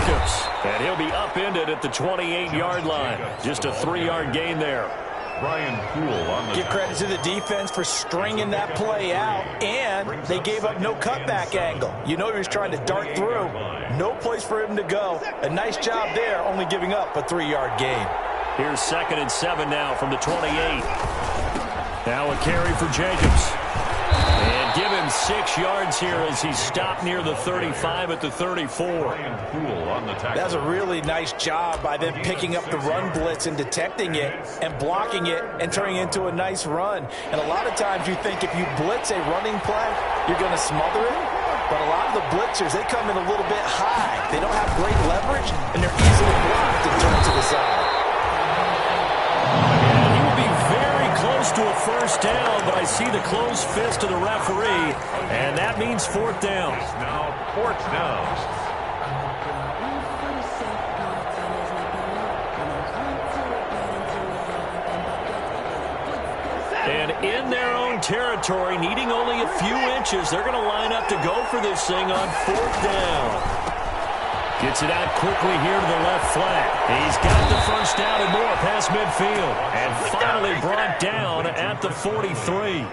Jacobs. And he'll be upended at the 28-yard line. Just a 3-yard gain there. Give credit to the defense for stringing that play out, and they gave up no cutback angle. You know he was trying to dart through. No place for him to go. A nice job there, only giving up a 3-yard gain. Here's 2nd and 7 now from the 28. Now a carry for Jacobs. And give him 6 yards here as he's stopped near the 35 at the 34. That's a really nice job by them picking up the run blitz and detecting it and blocking it and turning it into a nice run. And a lot of times you think if you blitz a running play, you're going to smother it. But a lot of the blitzers, they come in a little bit high. They don't have great leverage, and they're easily blocked and turned to the side. Close to a first down, but I see the closed fist of the referee, and that means 4th down. Now 4th down. And in their own territory, needing only a few inches, they're going to line up to go for this thing on 4th down. Gets it out quickly here to the left flat. He's got the first down and more past midfield. And finally brought down at the 43.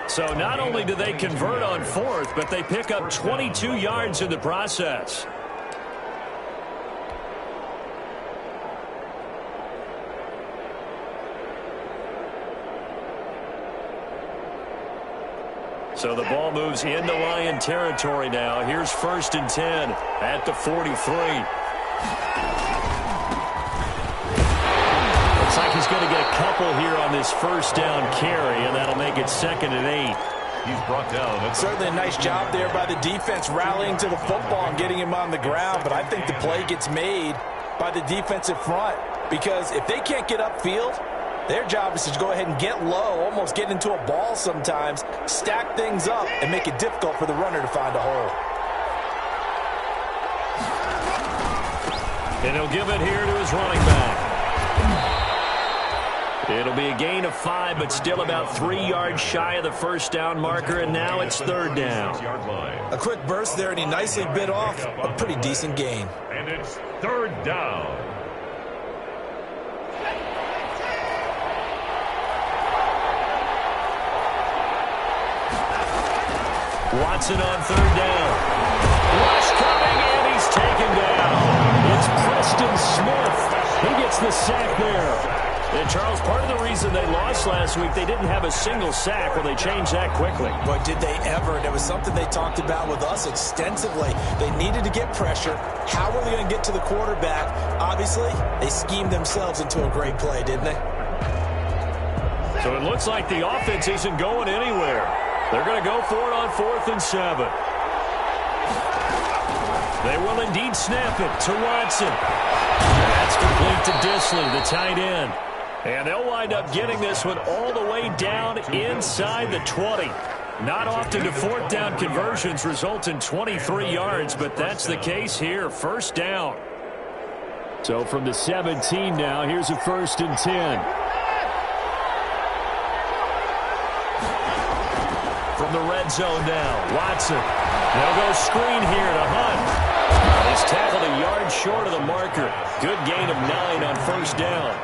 So not only do they convert on 4th, but they pick up 22 yards in the process. So the ball moves into Lion territory now. Here's 1st and 10 at the 43. Looks like he's going to get a couple here on this first down carry, and that'll make it 2nd and 8. He's brought down. Certainly a nice job there by the defense rallying to the football and getting him on the ground, but I think the play gets made by the defensive front because if they can't get upfield, their job is to go ahead and get low, almost get into a ball sometimes, stack things up, and make it difficult for the runner to find a hole. And he'll give it here to his running back. It'll be a gain of 5, but still about 3 yards shy of the first down marker, and now it's 3rd down. A quick burst there, and he nicely bit off a pretty decent gain. And it's 3rd down. Watson on 3rd down. Rush coming, and he's taken down. It's Preston Smith. He gets the sack there. And, Charles, part of the reason they lost last week, they didn't have a single sack. Well, they changed that quickly. But did they ever? And it was something they talked about with us extensively. They needed to get pressure. How were they going to get to the quarterback? Obviously, they schemed themselves into a great play, didn't they? So it looks like the offense isn't going anywhere. They're going to go for it on 4th and 7. They will indeed snap it to Watson. That's complete to Disley, the tight end. And they'll wind up getting this one all the way down inside the 20. Not often do 4th down conversions result in 23 yards, but that's the case here. First down. So from the 17 now, here's a 1st and 10. From the red zone now, Watson. They'll go screen here to Hunt. He's tackled a yard short of the marker. Good gain of 9 on first down.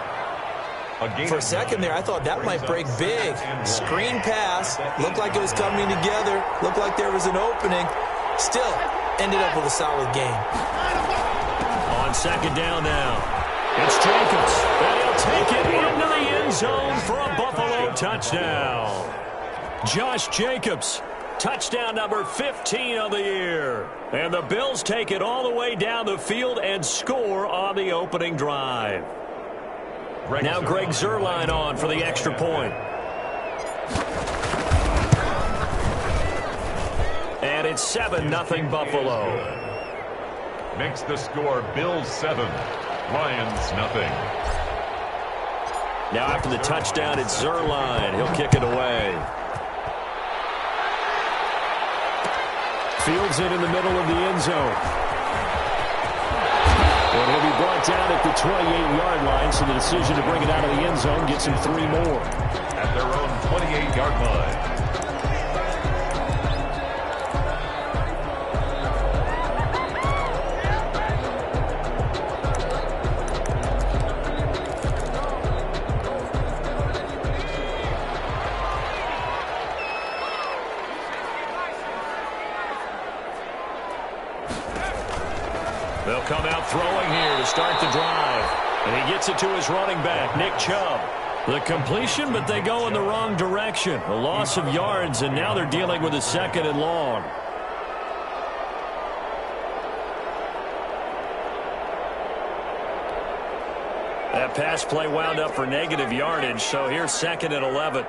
For a second there, I thought that might break big. Screen pass. Looked like it was coming together. Looked like there was an opening. Still, ended up with a solid game. On second down now, it's Jacobs. And he'll take it into the end zone for a Buffalo touchdown. Josh Jacobs, touchdown number 15 of the year. And the Bills take it all the way down the field and score on the opening drive. Now Greg Zuerlein on for the extra point. And it's 7-0 Buffalo. Makes the score Bills 7, Lions nothing. Now after the touchdown, it's Zuerlein. He'll kick it away. Fields it in the middle of the end zone. And he'll be brought down at the 28-yard line, so the decision to bring it out of the end zone gets him 3 more. At their own 28-yard line. They'll come out throwing here to start the drive. And he gets it to his running back, Nick Chubb. The completion, but they go in the wrong direction. A loss of yards, and now they're dealing with a 2nd and long. That pass play wound up for negative yardage, so here's 2nd and 11.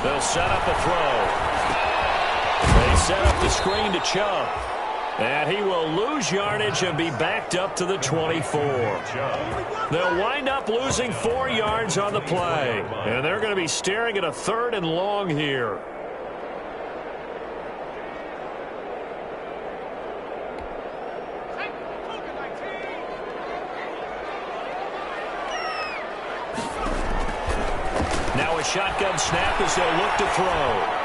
They'll set up a throw. They set up the screen to Chubb. And he will lose yardage and be backed up to the 24. They'll wind up losing 4 yards on the play. And they're going to be staring at a 3rd and long here. Now a shotgun snap as they'll look to throw.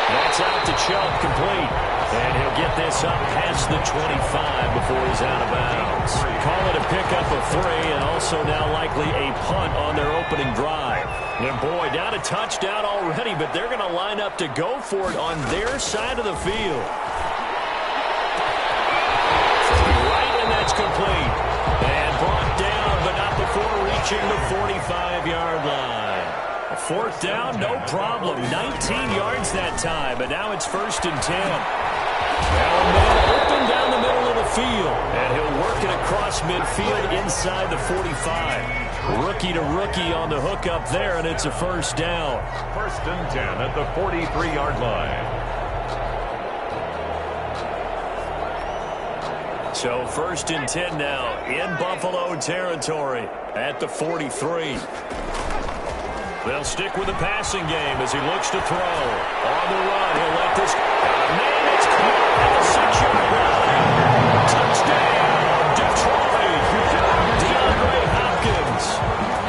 That's out to Chubb, complete. And he'll get this up past the 25 before he's out of bounds. Call it a pickup of 3, and also now likely a punt on their opening drive. And boy, down a touchdown already, but they're going to line up to go for it on their side of the field. Right, and that's complete. And brought down, but not before reaching the 45-yard line. A 4th down, no problem. 19 yards that time, but now it's 1st and 10. Now a man open down the middle of the field, and he'll work it across midfield inside the 45. Rookie to rookie on the hook up there, and it's a 1st down. 1st and 10 at the 43-yard line. So 1st and 10 now in Buffalo territory at the 43. They'll stick with the passing game as he looks to throw. On the run, he'll let this... Man, it's caught at the 6-yard line. Touchdown, Detroit. DeAndre Hopkins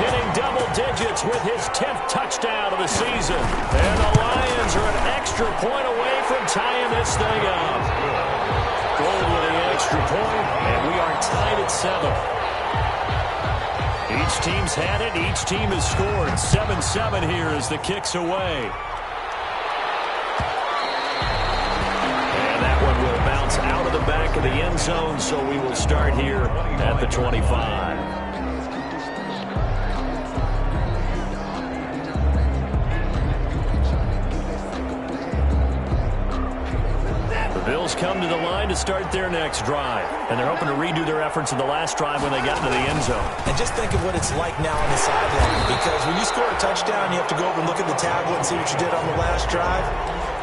hitting double digits with his 10th touchdown of the season. And the Lions are an extra point away from tying this thing up. Gold with an extra point, and we are tied at 7. Each team's had it. Each team has scored. 7-7 here as the kick's away. And that one will bounce out of the back of the end zone, so we will start here at the 25. Bills come to the line to start their next drive. And they're hoping to redo their efforts in the last drive when they got into the end zone. And just think of what it's like now on the sideline. Because when you score a touchdown, you have to go over and look at the tablet and see what you did on the last drive.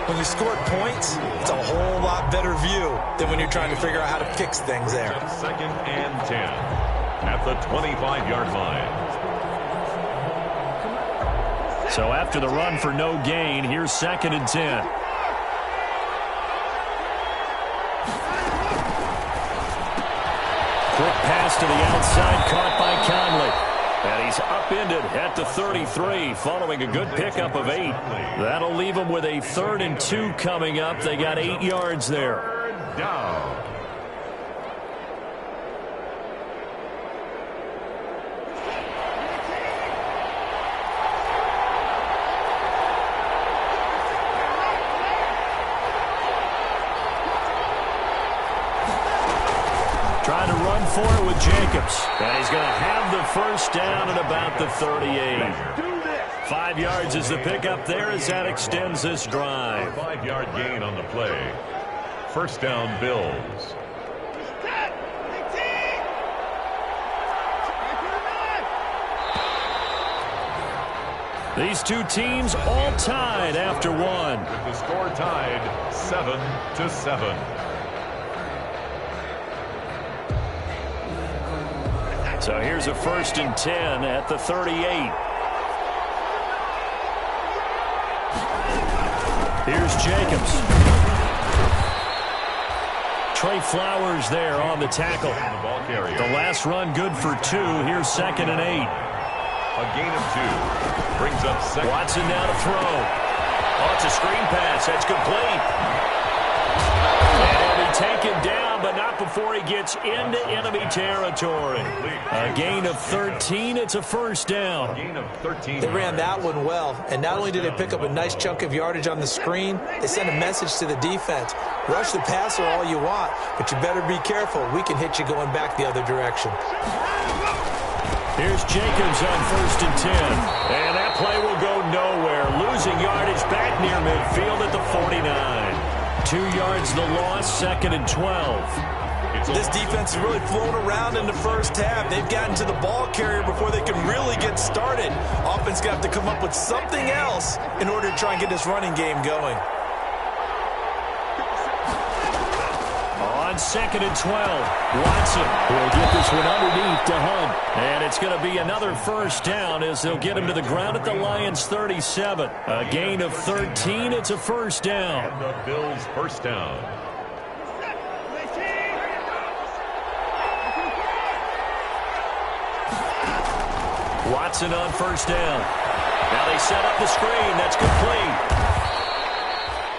When you scored points, it's a whole lot better view than when you're trying to figure out how to fix things there. 2nd and 10 at the 25-yard line. So after the run for no gain, here's 2nd and 10. Quick pass to the outside, caught by Conley. And he's upended at the 33 following a good pickup of 8. That'll leave him with a 3rd and 2 coming up. They got 8 yards there. 3rd down. Trying to run for it with Jacobs. And he's going to have the 1st down at about the 38. 5 yards is the pickup there as that extends this drive. 5-yard gain on the play. 1st down, Bills. These two teams all tied after one. With the score tied 7-7. So here's a 1st and 10 at the 38. Here's Jacobs. Trey Flowers there on the tackle. The last run good for 2. Here's 2nd and 8. A gain of 2. Brings up 2nd. Watson now to throw. Oh, it's a screen pass. That's complete. And he'll be taken down, but not before he gets into enemy territory. A gain of 13. It's a first down. Gain of 13. They ran that one well, and not only did they pick up a nice chunk of yardage on the screen, they sent a message to the defense. Rush the passer all you want, but you better be careful. We can hit you going back the other direction. Here's Jacobs on 1st and 10. And that play will go nowhere. Losing yardage back near midfield at the 49. 2 yards the loss, 2nd and 12. This defense has really flown around in the first half. They've gotten to the ball carrier before they can really get started. Offense got to come up with something else in order to try and get this running game going. On 2nd and 12, Watson will get this one underneath to Hunt. And it's going to be another first down as they'll get him to the ground at the Lions' 37. A gain of 13. It's a first down. And the Bills' first down. Watson on first down. Now they set up the screen. That's complete.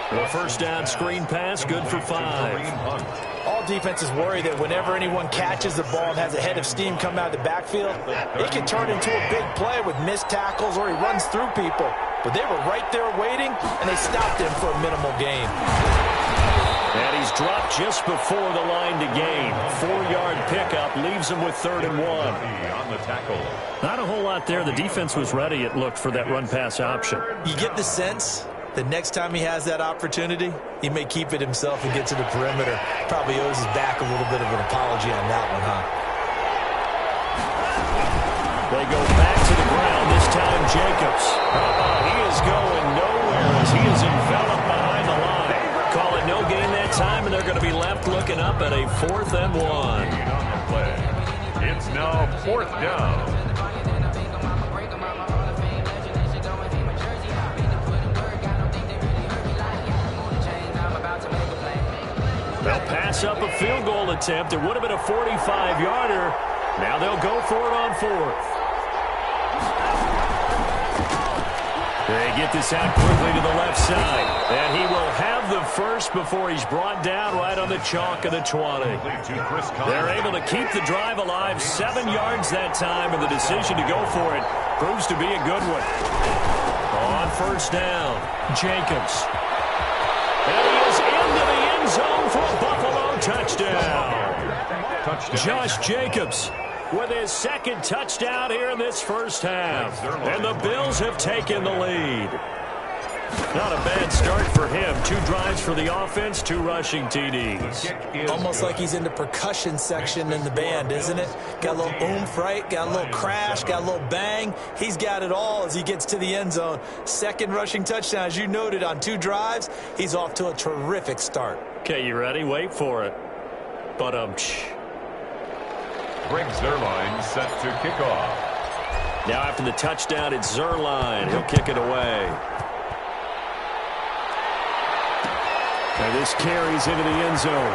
The first down screen pass, good for 5. All defenses worry that whenever anyone catches the ball and has a head of steam come out of the backfield, it can turn into a big play with missed tackles or he runs through people. But they were right there waiting, and they stopped him for a minimal gain. And he's dropped just before the line to gain. 4-yard pickup leaves him with 3rd and 1. On the tackle. Not a whole lot there. The defense was ready, it looked, for that run-pass option. You get the sense the next time he has that opportunity, he may keep it himself and get to the perimeter. Probably owes his back a little bit of an apology on that one, huh? They go back to the ground, this time Jacobs. He is going nowhere as he is enveloped behind the line. Call it no gain that time, and they're going to be left looking up at a 4th and 1. On the play. It's now 4th down. They'll pass up a field goal attempt. It would have been a 45-yarder. Now they'll go for it on 4th. They get this out quickly to the left side. And he will have the first before he's brought down right on the chalk of the 20. They're able to keep the drive alive. 7 yards that time, and the decision to go for it proves to be a good one. On first down, Jacobs. And he is into the end zone for a Buffalo touchdown. Josh Jacobs with his 2nd touchdown here in this first half. And the Bills have taken the lead. Not a bad start for him. 2 drives for the offense, 2 rushing TDs. Almost like he's in the percussion section in the band, isn't it? Got a little oomph, right? Got a little crash, got a little bang. He's got it all as he gets to the end zone. 2nd rushing touchdown, as you noted, on 2 drives. He's off to a terrific start. Okay, you ready? Wait for it. But Greg Zuerlein set to kick off. now after the touchdown, it's Zuerlein. He'll kick it away. And this carries into the end zone.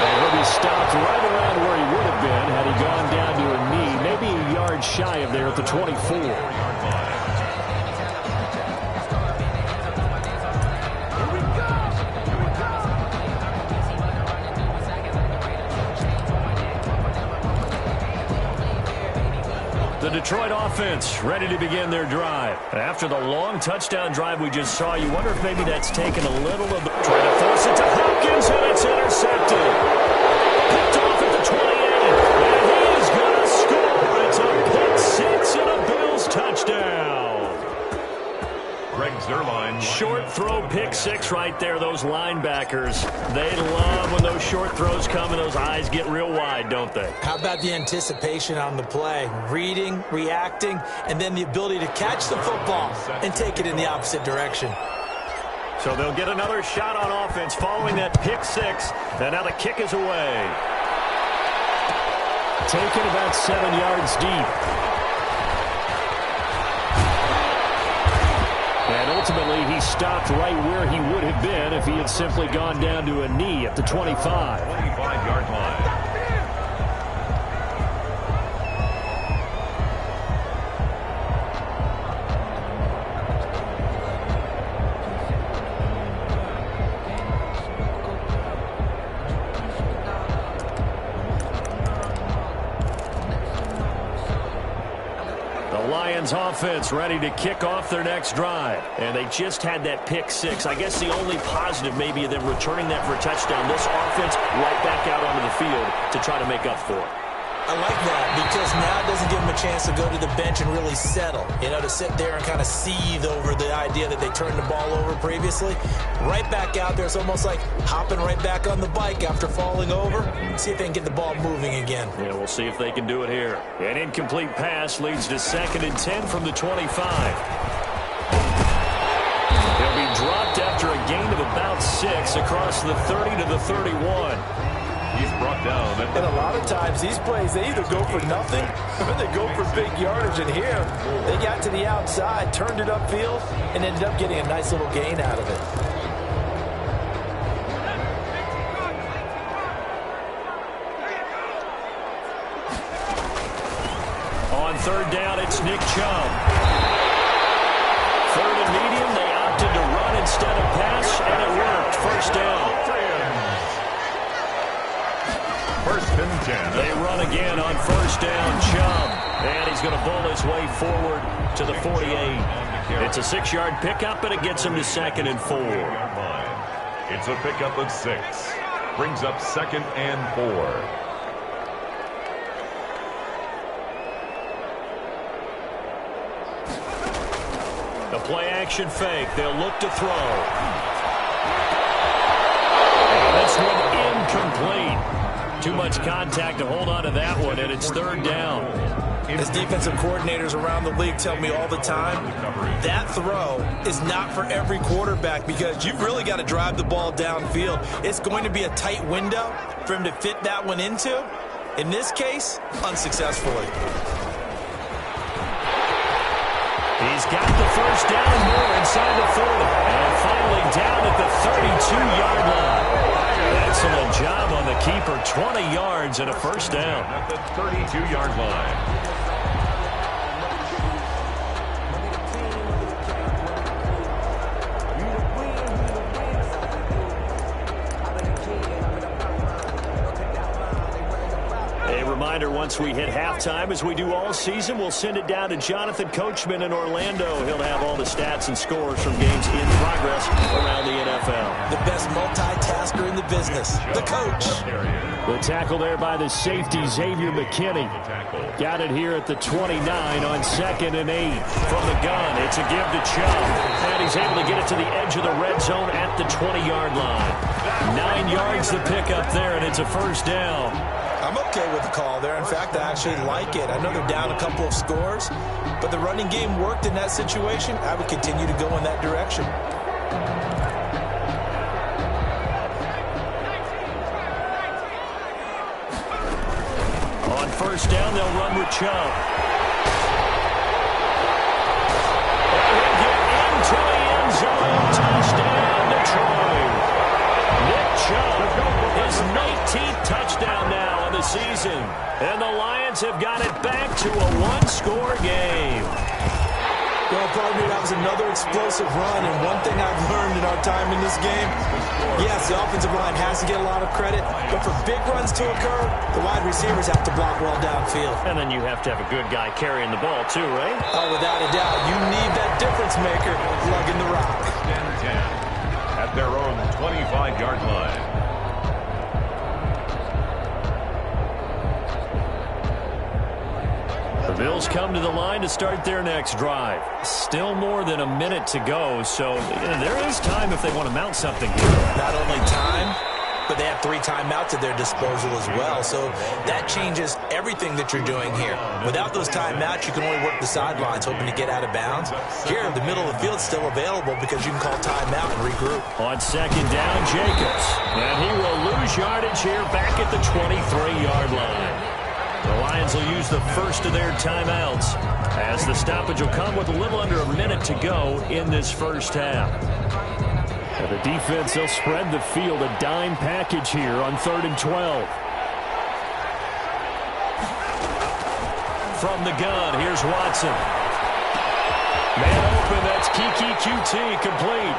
And he'll be stopped right around where he would have been had he gone down to a knee, maybe a yard shy of there at the 24. The Detroit offense ready to begin their drive. After the long touchdown drive we just saw, you wonder if maybe that's taken a little of the... Trying to force it to Hopkins, and it's intercepted. Picked off at the 28, and he is going to score. It's a pick 6 and a Bills touchdown. Greg Zuerlein. Short throw, pick 6 right there. Those linebackers, they love when those short throws come and those eyes get real wide, don't they? How about the anticipation on the play? Reading, reacting, and then the ability to catch the football and take it in the opposite direction. So they'll get another shot on offense following that pick 6. And now the kick is away. Taken about 7 yards deep. And ultimately, he stopped right where he would have been if he had simply gone down to a knee at the 25. 25-yard line. Lions offense ready to kick off their next drive. And they just had that pick six. I guess the only positive maybe of them returning that for a touchdown. This offense right back out onto the field to try to make up for it. I like that because now it doesn't give them a chance to go to the bench and really settle. You know, to sit there and kind of seethe over the idea that they turned the ball over previously. Right back out there. It's almost like hopping right back on the bike after falling over. See if they can get the ball moving again. Yeah, we'll see if they can do it here. An incomplete pass leads to 2nd and 10 from the 25. He'll be dropped after a gain of about 6 across the 30 to the 31. He's brought down. And a lot of times these plays, they either go for nothing or they go for big yardage. And here, they got to the outside, turned it upfield, and ended up getting a nice little gain out of it. On 3rd down, it's Nick Chubb. 3rd and medium, they opted to run instead of pass, and it worked. 1st down. 1st and 10. They run again on 1st down. Chubb. And he's going to bowl his way forward to the 48. It's a 6-yard pickup, and it gets him to 2nd and 4. It's a pickup of 6. Brings up 2nd and 4. The play-action fake. They'll look to throw. And this one incomplete. Too much contact to hold on to that one, and it's 3rd down. As defensive coordinators around the league tell me all the time, that throw is not for every quarterback because you've really got to drive the ball downfield. It's going to be a tight window for him to fit that one into. In this case, unsuccessfully. He's got the 1st down and more inside the 40. And finally down at the 32-yard line. Excellent job on the keeper. 20 yards and a 1st down. At the 32-yard line. Once we hit halftime, as we do all season, we'll send it down to Jonathan Coachman in Orlando. He'll have all the stats and scores from games in progress around the NFL. The best multitasker in the business, the coach. The tackle there by the safety, Xavier McKinney. Got it here at the 29 on 2nd and 8. From the gun, it's a give to Chubb. And he's able to get it to the edge of the red zone at the 20-yard line. 9 yards to pick up there, and it's a 1st down. I'm okay with the call there. In fact, I actually like it. I know they're down a couple of scores, but the running game worked in that situation. I would continue to go in that direction. On 1st down, they'll run with Chubb. He'll get into the end zone. Touchdown, Detroit. Nick Chubb, his 19th touchdown now on the season. And the Lions have got it back to a 1-score game. Well, partner, that was another explosive run, and one thing I've learned in our time in this game, yes, the offensive line has to get a lot of credit, but for big runs to occur, the wide receivers have to block well downfield. And then you have to have a good guy carrying the ball too, right? Oh, without a doubt. You need that difference maker lugging the rock. 10 at their own 25-yard line. The Bills come to the line to start their next drive. Still more than a minute to go, so there is time if they want to mount something here. Not only time, but they have 3 timeouts at their disposal as well, so that changes everything that you're doing here. Without those timeouts, you can only work the sidelines, hoping to get out of bounds. Here, the middle of the field's still available because you can call timeout and regroup. On 2nd down, Jacobs. And he will lose yardage here back at the 23-yard line. The Lions will use the first of their timeouts as the stoppage will come with a little under a minute to go in this first half. And the defense, they'll spread the field, a dime package here on 3rd and 12. From the gun, here's Watson. Man open, that's Kiki QT, complete.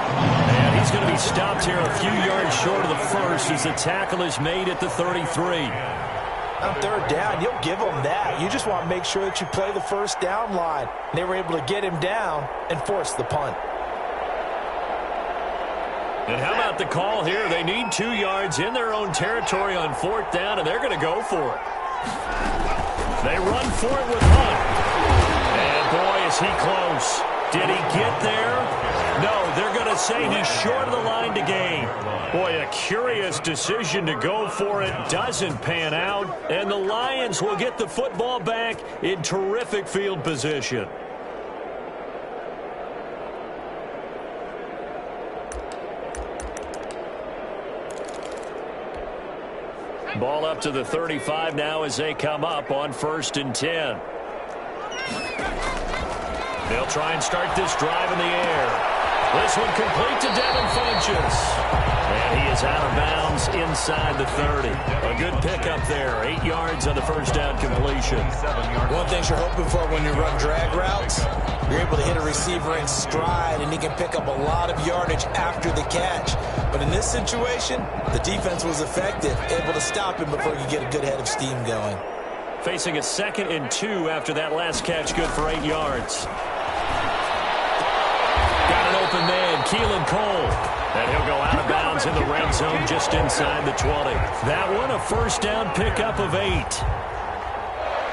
And he's going to be stopped here a few yards short of the first as the tackle is made at the 33. On third down, you'll give them that. You just want to make sure that you play the first down line. They were able to get him down and force the punt. And how about the call here? They need 2 yards in their own territory on fourth down, and they're going to go for it. They run for it with Hunt. And boy, is he close. Did he get there? No, they're going to say he's short of the line to gain. Boy, a curious decision to go for it. Doesn't pan out. And the Lions will get the football back in terrific field position. Ball up to the 35 now as they come up on 1st and 10. They'll try and start this drive in the air. This one complete to Devin Funchess. And he is out of bounds inside the 30. A good pickup there. 8 yards on the first down completion. One thing you're hoping for when you run drag routes, you're able to hit a receiver in stride, and he can pick up a lot of yardage after the catch. But in this situation, the defense was effective, able to stop him before you get a good head of steam going. Facing a 2nd and 2 after that last catch, good for 8 yards. Got an open man, Keelan Cole. And he'll go out of bounds in the red zone just inside the 20. That one a first down pickup of 8.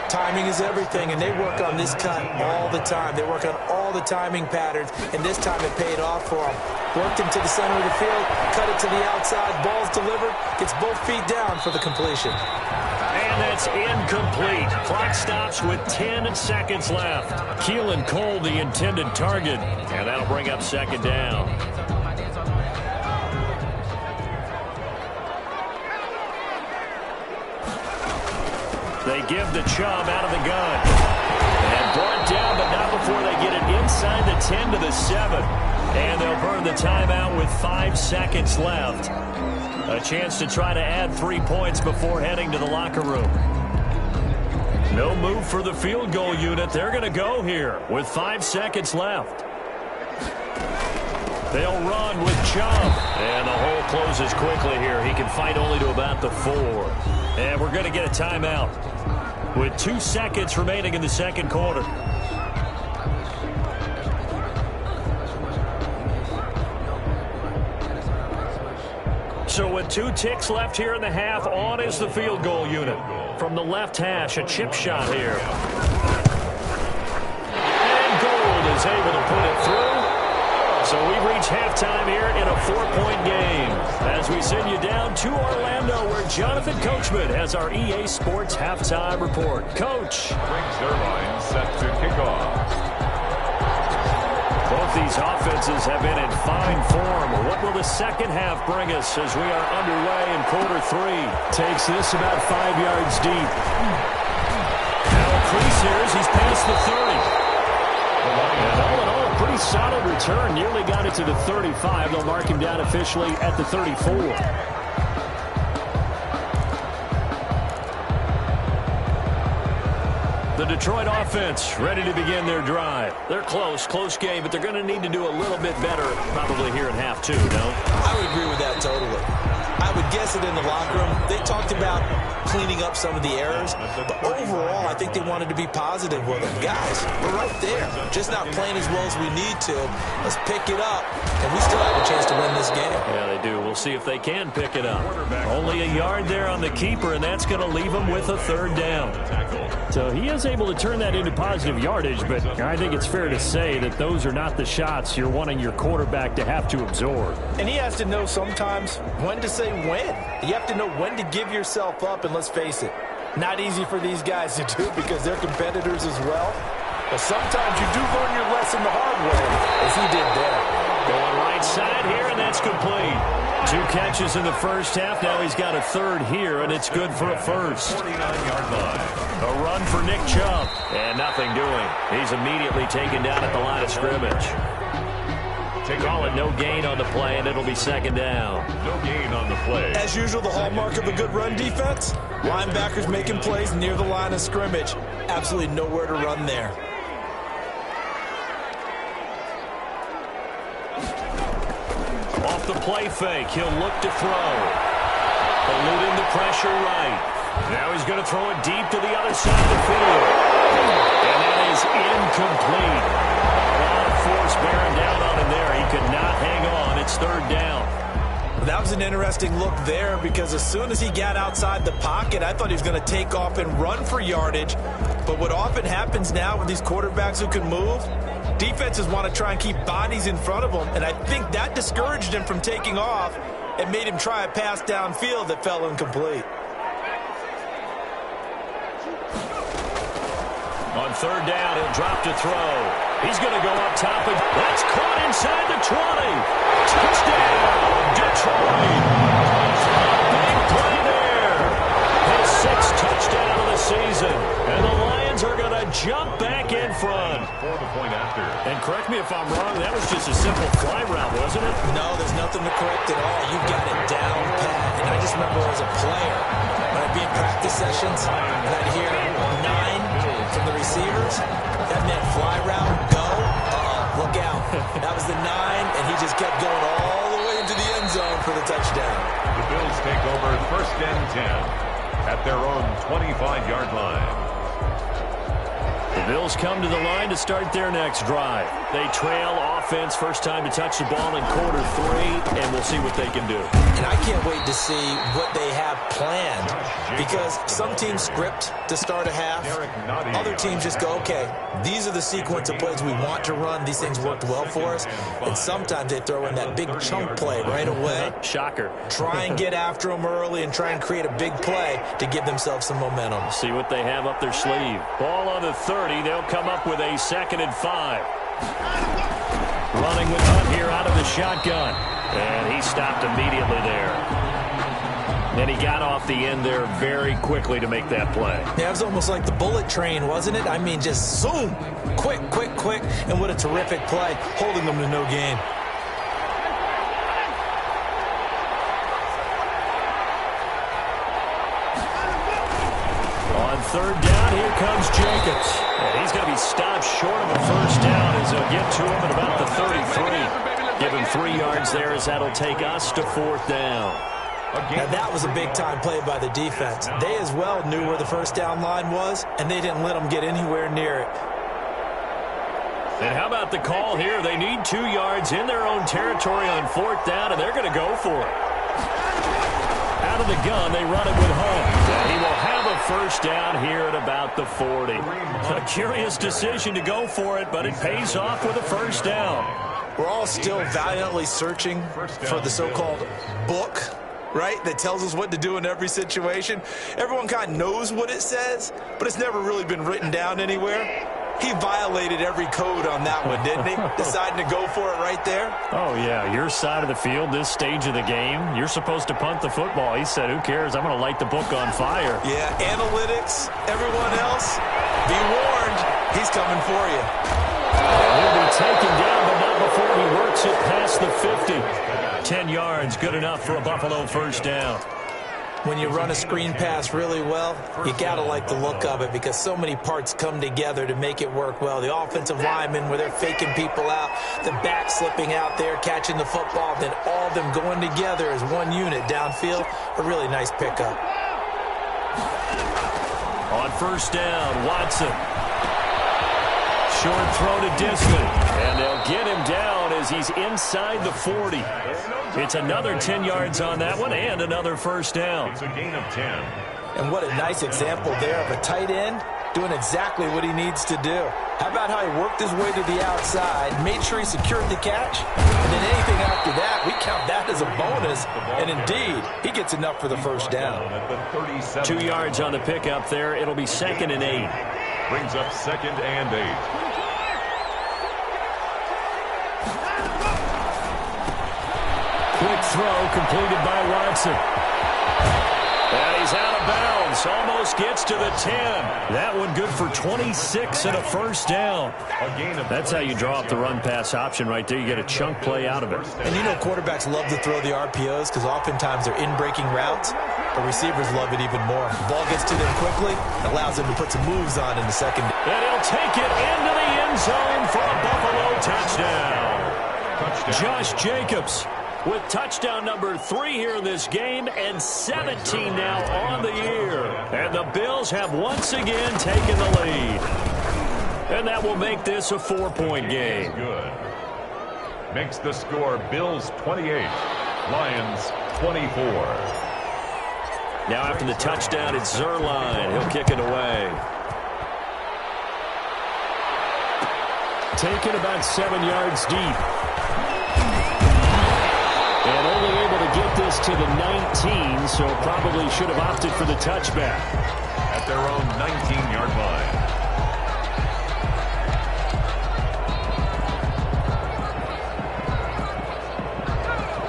Timing is everything, and they work on this cut all the time. They work on all the timing patterns, and this time it paid off for them. Worked him to the center of the field, cut it to the outside, ball's delivered, gets both feet down for the completion. And that's incomplete. Clock stops with 10 seconds left. Keelan Cole, the intended target, and that'll bring up 2nd down. They give the Chubb out of the gun. And brought down, but not before they get it inside the 10 to the 7. And they'll burn the timeout with 5 seconds left. A chance to try to add 3 points before heading to the locker room. No move for the field goal unit. They're going to go here with 5 seconds left. They'll run with Chubb. And the hole closes quickly here. He can fight only to about the 4. And we're going to get a timeout with 2 seconds remaining in the second quarter. So with 2 ticks left here in the half, on is the field goal unit. From the left hash, a chip shot here. And Gold is able to put it through. So we reach halftime here in a 4-point game as we send you down to Orlando where Jonathan Coachman has our EA Sports halftime report. Coach. Brings their line set to kick off. Both these offenses have been in fine form. What will the second half bring us as we are underway in quarter 3? Takes this about 5 yards deep. Now a crease here as he's past the 30. And all in all, a pretty solid return. Nearly got it to the 35. They'll mark him down officially at the 34. The Detroit offense ready to begin their drive. They're close game, but they're going to need to do a little bit better probably here in half 2, no? I would agree with that totally. I would guess it in the locker room. They talked about cleaning up some of the errors, but overall, I think they wanted to be positive with them. Guys, we're right there. Just not playing as well as we need to. Let's pick it up, and we still have a chance to win this game. Yeah, they do. We'll see if they can pick it up. Only a yard there on the keeper, and that's going to leave them with a 3rd down. So he is able to turn that into positive yardage, but I think it's fair to say that those are not the shots you're wanting your quarterback to have to absorb. And he has to know sometimes when to say when. You have to know when to give yourself up, and let's face it, not easy for these guys to do because they're competitors as well. But sometimes you do learn your lesson the hard way, as he did there. Going right side here, and that's complete. 2 catches in the first half. Now he's got a 3rd here, and it's good for a 1st. 49-yard line. A run for Nick Chubb, and nothing doing. He's immediately taken down at the line of scrimmage. Call it no gain on the play, and it'll be 2nd down. No gain on the play. As usual, the hallmark of a good run defense, linebackers making plays near the line of scrimmage. Absolutely nowhere to run there. Off the play fake, he'll look to throw. Eluding the pressure right. Now he's going to throw it deep to the other side of the field. And that is incomplete. A lot of force bearing down on him there. He could not hang on. It's third down. That was an interesting look there because as soon as he got outside the pocket, I thought he was going to take off and run for yardage. But what often happens now with these quarterbacks who can move, defenses want to try and keep bodies in front of them, and I think that discouraged him from taking off and made him try a pass downfield that fell incomplete. On third down, he'll drop to throw. He's going to go up top. That's caught inside the 20. Touchdown, Detroit. Big play there. His sixth touchdown of the season. And the Lions are going to jump back in front. For the point after. And correct me if I'm wrong, that was just a simple fly route, wasn't it? No, there's nothing to correct at all. You got it down pat. And I just remember as a player, when I'd be in practice sessions, and I'd hear 9 from the receivers, that meant fly route, go, look out. That was the 9, and he just kept going all the way into the end zone for the touchdown. The Bills take over first and 10 at their own 25-yard line. The Bills come to the line to start their next drive. They trail offense, first time to touch the ball in quarter 3, and we'll see what they can do. And I can't wait to see what they have planned because some teams script to start a half. Other teams just go, okay, these are the sequence of plays we want to run. These things worked well for us. And sometimes they throw in that big chunk play right away. Shocker. Try and get after them early and try and create a big play to give themselves some momentum. See what they have up their sleeve. Ball on the 30. They'll come up with a 2nd and 5. Running with Hunt here out of the shotgun. And he stopped immediately there. And he got off the end there very quickly to make that play. Yeah, it was almost like the bullet train, wasn't it? I mean, just zoom. Quick, quick, quick. And what a terrific play, holding them to no gain. On third down, here comes Jacobs. And he's going to be stopped short of a first down as they'll get to him at about the 33. Give him 3 yards there as that'll take us to 4th down. Now, that was a big-time play by the defense. They as well knew where the first down line was, and they didn't let them get anywhere near it. And how about the call here? They need 2 yards in their own territory on 4th down, and they're going to go for it. Out of the gun, they run it with Hunt. And he will have a first down here at about the 40. A curious decision to go for it, but it pays off with a first down. We're all still valiantly searching for the so-called book, right, that tells us what to do in every situation. Everyone kind of knows what it says, but it's never really been written down anywhere. He violated every code on that one, didn't he? Deciding to go for it right there. Oh, yeah, your side of the field, this stage of the game, you're supposed to punt the football. He said, who cares? I'm going to light the book on fire. Yeah, analytics, everyone else, be warned, he's coming for you. He'll be taken down, but not before he works it past the 50. 10 yards, good enough for a Buffalo first down. When you run a screen pass really well, you got to like the look of it because so many parts come together to make it work well. The offensive linemen, where they're faking people out, the back slipping out there, catching the football, then all of them going together as one unit downfield. A really nice pickup. On first down, Watson. Short throw to Disney. And they'll get him down as he's inside the 40. It's another 10 yards on that one and another first down. It's a gain of 10. And what a nice example there of a tight end doing exactly what he needs to do. How about how he worked his way to the outside, made sure he secured the catch, and then anything after that, we count that as a bonus. And indeed, he gets enough for the first down. 2 yards on the pickup there. It'll be 2nd and 8. Brings up 2nd and 8. Quick throw completed by Watson. And he's out of bounds. Almost gets to the 10. That one good for 26 and a first down. That's how you draw up the run-pass option right there. You get a chunk play out of it. And you know quarterbacks love to throw the RPOs because oftentimes they're in-breaking routes. But receivers love it even more. The ball gets to them quickly. It allows them to put some moves on in the second. And he'll take it into the end zone for a Buffalo touchdown. Josh Jacobs. with touchdown number 3 here in this game, and 17 now on the year. And the Bills have once again taken the lead. And that will make this a 4-point game. Good. Makes the score Bills 28, Lions 24. Now after the touchdown, it's Zerline. He'll kick it away. Taken about 7 yards deep. And only able to get this to the 19, so probably should have opted for the touchback. At their own 19-yard line.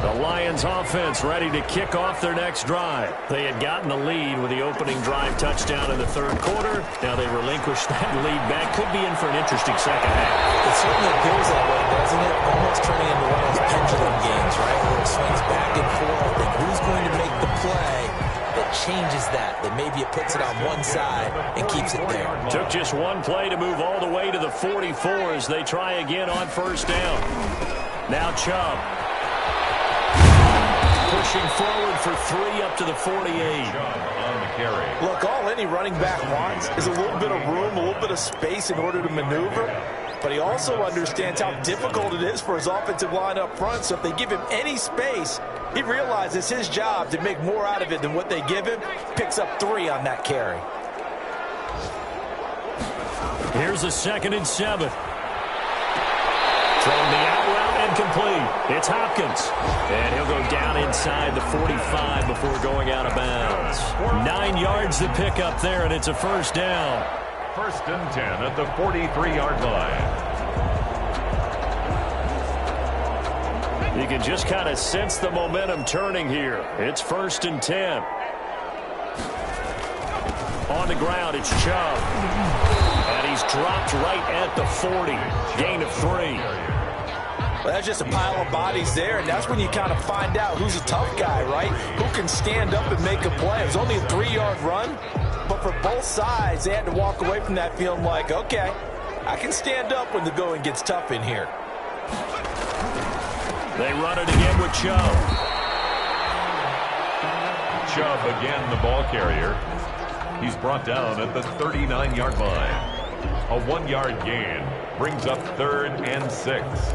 The Lions offense ready to kick off their next drive. They had gotten the lead with the opening drive touchdown in the third quarter. Now they relinquished that lead back. Could be in for an interesting second half. It certainly appears that way, doesn't it? Almost turning into one of those pendulum games, right? Where it swings back and forth, and who's going to make the play that changes that maybe it puts it on one side and keeps it there. Took just one play to move all the way to the 44 as they try again on first down. Now Chubb. Pushing forward for 3 up to the 48. On the carry. Look, all any running back wants is a little bit of room, a little bit of space in order to maneuver. But he also understands how difficult it is for his offensive line up front. So if they give him any space, he realizes his job to make more out of it than what they give him. Picks up 3 on that carry. Here's a 2nd and 7. Throwing the out route and complete. It's Hopkins. And he'll go down inside the 45 before going out of bounds. 9 yards to pick up there, and it's a first down. 1st and 10 at the 43-yard line. You can just kind of sense the momentum turning here. It's 1st and 10. On the ground, it's Chubb. And he's dropped right at the 40. Gain of 3. Well, that's just a pile of bodies there, and that's when you kind of find out who's a tough guy, right? Who can stand up and make a play. It was only a 3-yard run, but for both sides, they had to walk away from that feeling like, okay, I can stand up when the going gets tough in here. They run it again with Chubb. Chubb again the ball carrier. He's brought down at the 39-yard line. A 1-yard gain brings up 3rd and 6.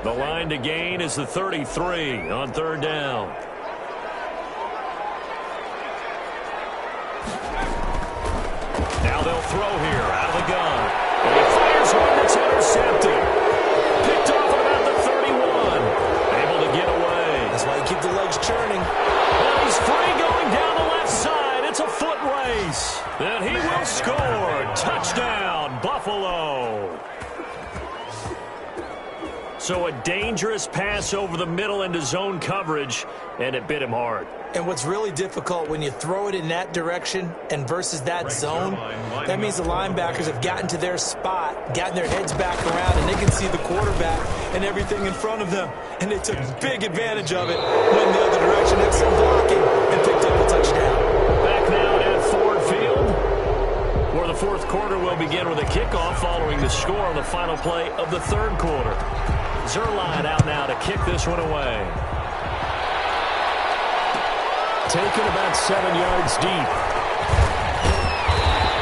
The line to gain is the 33 on 3rd down. Now they'll throw here out of the gun. And he fires one that's intercepted. Picked off at about the 31. Able to get away. That's why you keep the legs churning. And he's free going down the left side. It's a foot race. And he will score. Touchdown, Buffalo. So a dangerous pass over the middle into zone coverage, and it bit him hard. And what's really difficult when you throw it in that direction and versus that zone, that means the linebackers have gotten to their spot, gotten their heads back around, and they can see the quarterback and everything in front of them. And they took big advantage of it, went the other direction, excellent blocking, and picked up a touchdown. Back now at Ford Field, where the 4th quarter will begin with a kickoff following the score on the final play of the 3rd quarter. Zerline out now to kick this one away. Taken about 7 yards deep.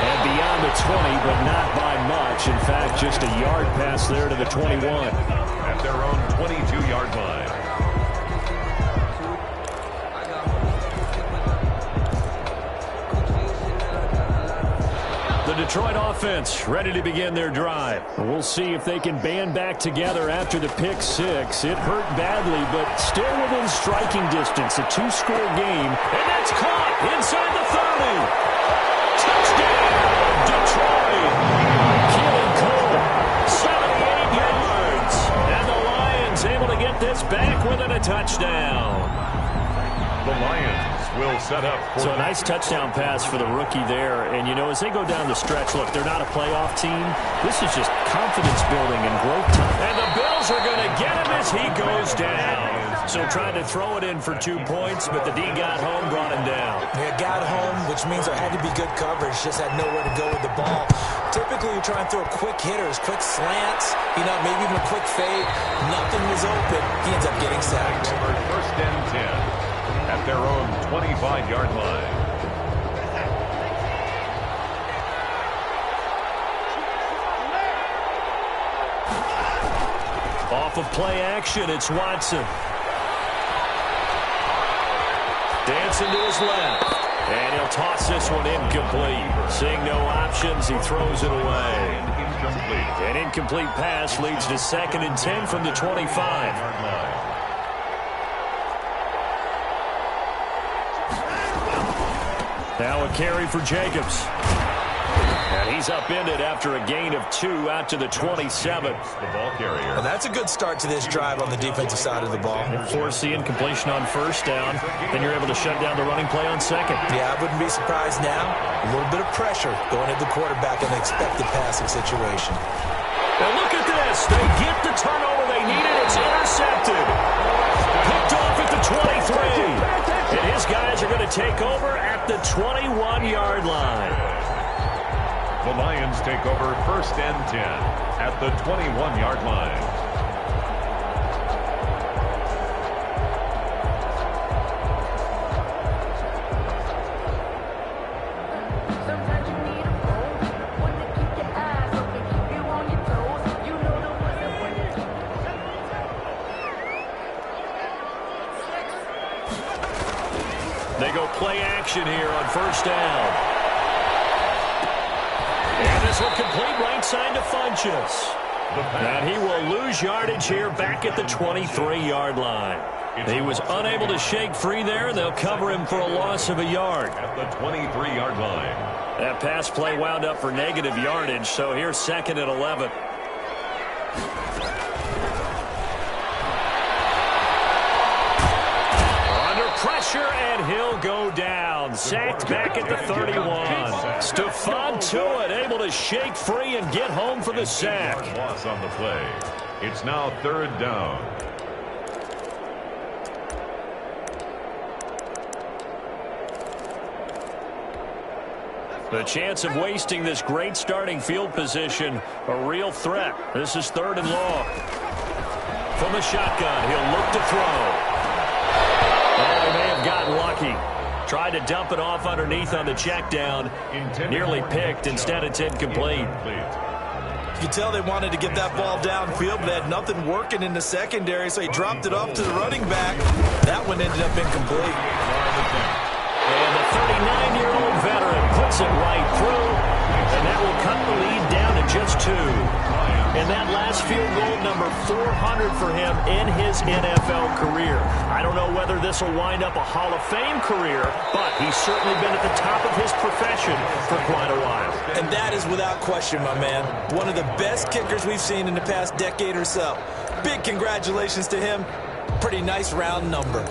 And beyond the 20, but not by much. In fact, just a yard pass there to the 21. At their own 22-yard line. The Detroit offense ready to begin their drive. We'll see if they can band back together after the pick 6. It hurt badly, but still within striking distance. A 2-score game. And that's caught inside the 30. Touchdown, Detroit. Keelan Cole, 78 yards. And the Lions able to get this back within a touchdown. The Lions will set up. So a nice touchdown pass for the rookie there. And, you know, as they go down the stretch, look, they're not a playoff team. This is just confidence building and growth time. And the Bills are going to get him as he goes down. So tried to throw it in for 2 points, but the D got home, brought him down. Yeah, got home, which means there had to be good coverage. Just had nowhere to go with the ball. Typically, you try and throw quick hitters, quick slants, maybe even a quick fade. Nothing was open. He ends up getting sacked. First and 10 at their own 25-yard line. Off of play action, it's Watson. Dancing to his left. And he'll toss this one incomplete. Seeing no options, he throws it away. An incomplete pass leads to 2nd and 10 from the 25. Now a carry for Jacobs. And he's upended after a gain of 2 out to the 27. The ball carrier. Well, that's a good start to this drive on the defensive side of the ball. Force the incompletion on first down. Then you're able to shut down the running play on second. Yeah, I wouldn't be surprised now. A little bit of pressure going at the quarterback in an expected passing situation. Well, look at this. They get the turnover they needed. It's intercepted. Picked off at the 23. And his guys are going to take over at the 21-yard line. The Lions take over 1st and 10 at the 21-yard line. They go play action here on first down. And this one complete right side to Funchess. And he will lose yardage here back at the 23-yard line. He was unable to shake free there, and they'll cover him for a loss of a yard. At the 23-yard line. That pass play wound up for negative yardage, so here's 2nd and 11. Pressure, and he'll go down. Sacked back at the 31. Stephon Tuitt able to shake free and get home for the sack. Loss on the play. It's now 3rd down. The chance of wasting this great starting field position, a real threat. This is 3rd and long. From the shotgun, he'll look to throw. Oh, he may have gotten lucky. Tried to dump it off underneath on the check down. Nearly picked. Instead, it's incomplete. You can tell they wanted to get that ball downfield, but they had nothing working in the secondary, so he dropped it off to the running back. That one ended up incomplete. And the 39-year-old veteran puts it right through, and that will cut the lead down to just 2. And that last field goal, number 400 for him in his NFL career. I don't know whether this will wind up a Hall of Fame career, but he's certainly been at the top of his profession for quite a while. And that is without question, my man. One of the best kickers we've seen in the past decade or so. Big congratulations to him. Pretty nice round number.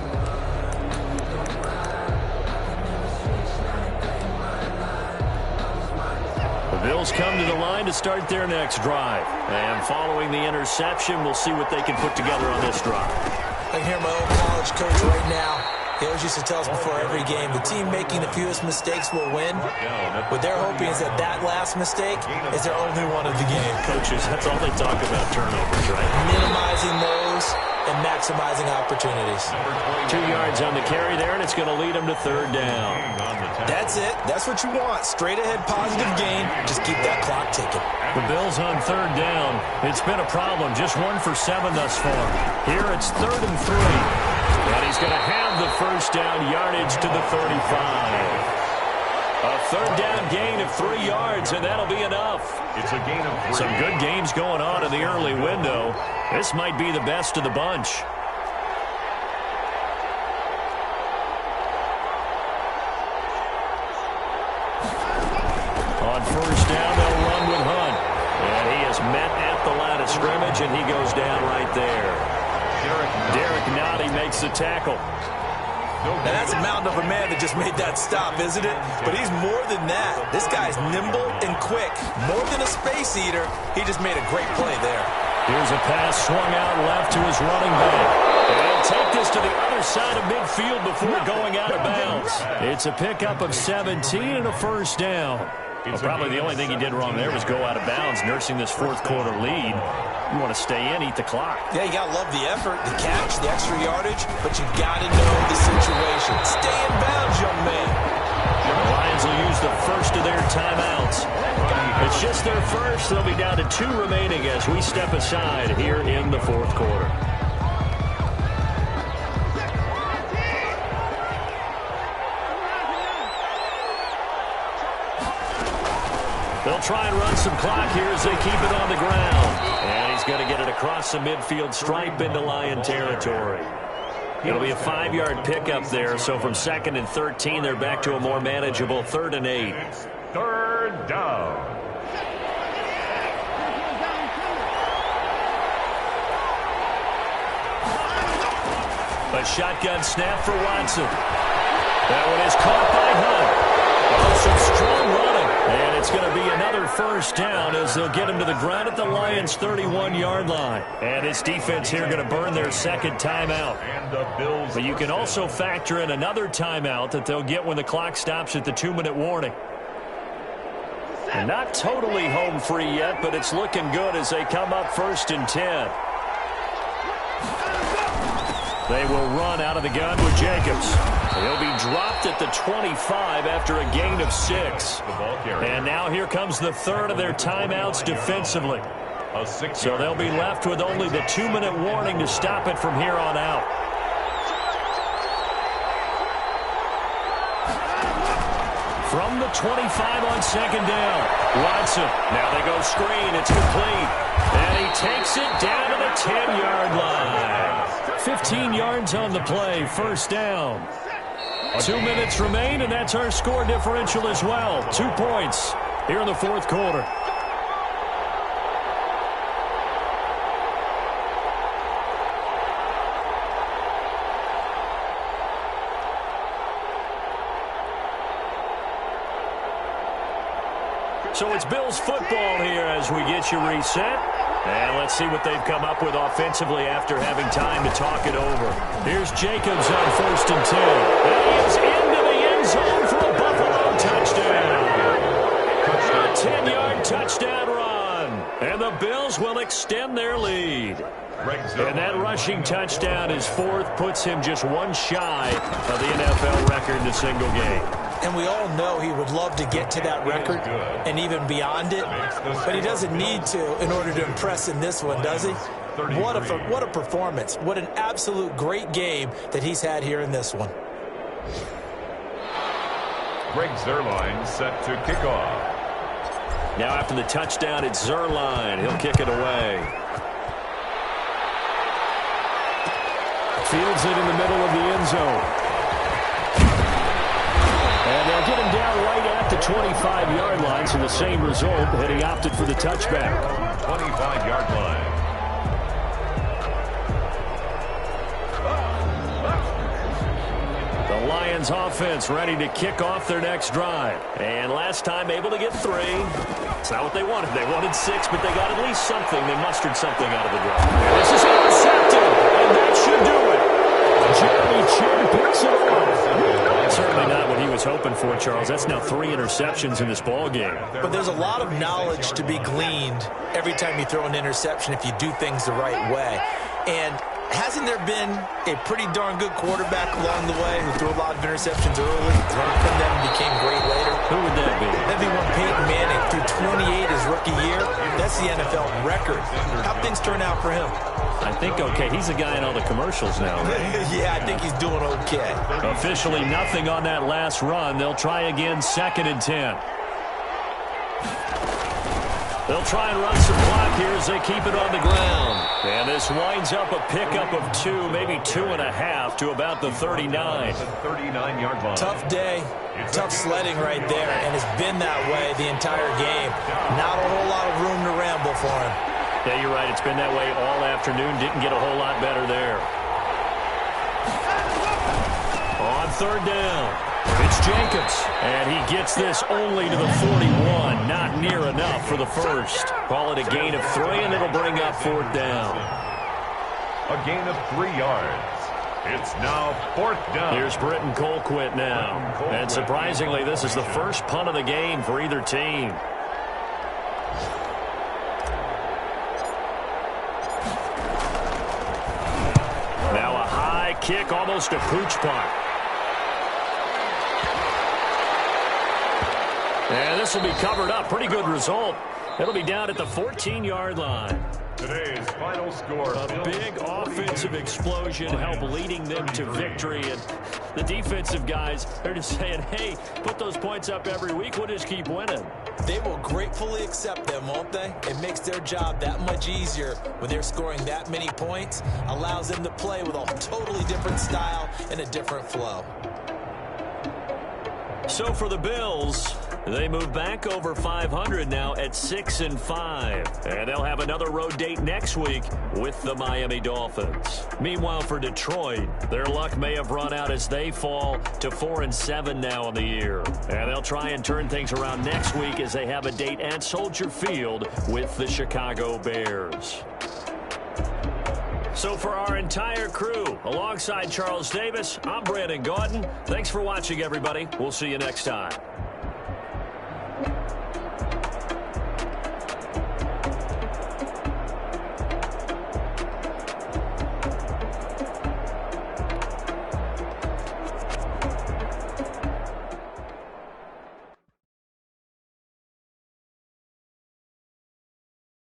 The Bills come to the line to start their next drive. And following the interception, we'll see what they can put together on this drive. I can hear my old college coach right now. He always used to tell us before every game, the team making the fewest mistakes will win. What they're hoping is that that last mistake is their only one of the game. Coaches, that's all they talk about, turnovers, right? Minimizing those and maximizing opportunities. 2 yards on the carry there, and it's going to lead them to 3rd down. That's it. That's what you want. Straight ahead positive gain. Just keep that clock ticking. The Bills on 3rd down. It's been a problem. Just 1 for 7 thus far. Here it's 3rd and 3. And he's going to have the first down yardage to the 35. A 3rd down gain of 3 yards, and that'll be enough. It's a gain of 3. Some good games going on in the early window. This might be the best of the bunch. On first down, they'll run with Hunt. And he is met at the line of scrimmage, and he goes down right there. Derek Nottie makes the tackle. Now that's a mountain of a man that just made that stop, isn't it? But he's more than that. This guy's nimble and quick. More than a space eater, he just made a great play there. Here's a pass swung out left to his running back. And he'll take this to the other side of midfield before going out of bounds. It's a pickup of 17 and a first down. Well, probably the only thing he did wrong there was go out of bounds, nursing this fourth quarter lead. You want to stay in, eat the clock. Yeah, you got to love the effort, the catch, the extra yardage, but you got to know the situation. Stay in bounds, young man. The Lions will use the first of their timeouts. It's just their first. They'll be down to 2 remaining as we step aside here in the fourth quarter. They'll try and run some clock here as they keep it on the ground. And he's going to get it across the midfield stripe into Lion territory. It'll be a 5-yard pickup there, so from 2nd and 13, they're back to a more manageable 3rd and 8. Third down. A shotgun snap for Watson. That one is caught by Hunt. Oh, some strong running. And it's going to be another first down as they'll get him to the ground at the Lions' 31-yard line. And this defense here going to burn their second timeout. But you can also factor in another timeout that they'll get when the clock stops at the 2-minute warning. And not totally home free yet, but it's looking good as they come up 1st and 10. They will run out of the gun with Jacobs. He'll be dropped at the 25 after a gain of 6. And now here comes the third of their timeouts defensively. So they'll be left with only the 2-minute warning to stop it from here on out. From the 25 on 2nd down, Watson. Now they go screen. It's complete. And he takes it down to the 10-yard line. 15 yards on the play, first down. 2 minutes remain, and that's our score differential as well. 2 points here in the fourth quarter. So it's Bills football here as we get you reset. And let's see what they've come up with offensively after having time to talk it over. Here's Jacobs on 1st and 10. And he is into the end zone for a Buffalo touchdown. A 10-yard touchdown run. And the Bills will extend their lead. And that rushing touchdown, his 4th, puts him just 1 shy of the NFL record in a single game. And we all know he would love to get to that record and even beyond it, but he doesn't need to in order to impress in this one, does he? What a performance. What an absolute great game that he's had here in this one. Greg Zuerlein set to kick off. Now after the touchdown, it's Zuerlein. He'll kick it away. Fields it in the middle of the end zone. And they'll get him down right at the 25-yard line, so the same result, and he opted for the touchback. 25-yard line. The Lions offense ready to kick off their next drive. And last time able to get 3. It's not what they wanted. They wanted 6, but they got at least something. They mustered something out of the drive. And this is intercepted, and that should do it. Jeremy Chin picks it off. Certainly not what he was hoping for, Charles. That's now 3 interceptions in this ball game. But there's a lot of knowledge to be gleaned every time you throw an interception if you do things the right way. And hasn't there been a pretty darn good quarterback along the way who threw a lot of interceptions early, learned from them, and became great later? Who would that be? That'd be one Peyton Manning threw 28 his rookie year. That's the NFL record. How'd things turn out for him? I think okay. He's a guy in all the commercials now. Yeah, I think he's doing okay. Officially nothing on that last run. They'll try again 2nd and 10. They'll try and run some clock here as they keep it on the ground. And this winds up a pickup of 2, maybe 2.5 to about the 39. 39-yard line. Tough day, tough sledding right there, and it's been that way the entire game. Not a whole lot of room to ramble for him. Yeah, you're right. It's been that way all afternoon. Didn't get a whole lot better there. On 3rd down. It's Jacobs. And he gets this only to the 41. Not near enough for the first. Call it a gain of 3, and it'll bring up 4th down. A gain of 3 yards. It's now 4th down. Here's Britton Colquitt now. And surprisingly, this is the first punt of the game for either team. Now a high kick, almost a pooch punt. And this will be covered up. Pretty good result. It'll be down at the 14-yard line. Today's final score. A big offensive explosion helped leading them to victory. And the defensive guys are just saying, hey, put those points up every week. We'll just keep winning. They will gratefully accept them, won't they? It makes their job that much easier when they're scoring that many points. Allows them to play with a totally different style and a different flow. So for the Bills, they move back over 500 now at 6-5. And they'll have another road date next week with the Miami Dolphins. Meanwhile, for Detroit, their luck may have run out as they fall to 4-7 now in the year. And they'll try and turn things around next week as they have a date at Soldier Field with the Chicago Bears. So for our entire crew, alongside Charles Davis, I'm Brandon Gaudin. Thanks for watching, everybody. We'll see you next time.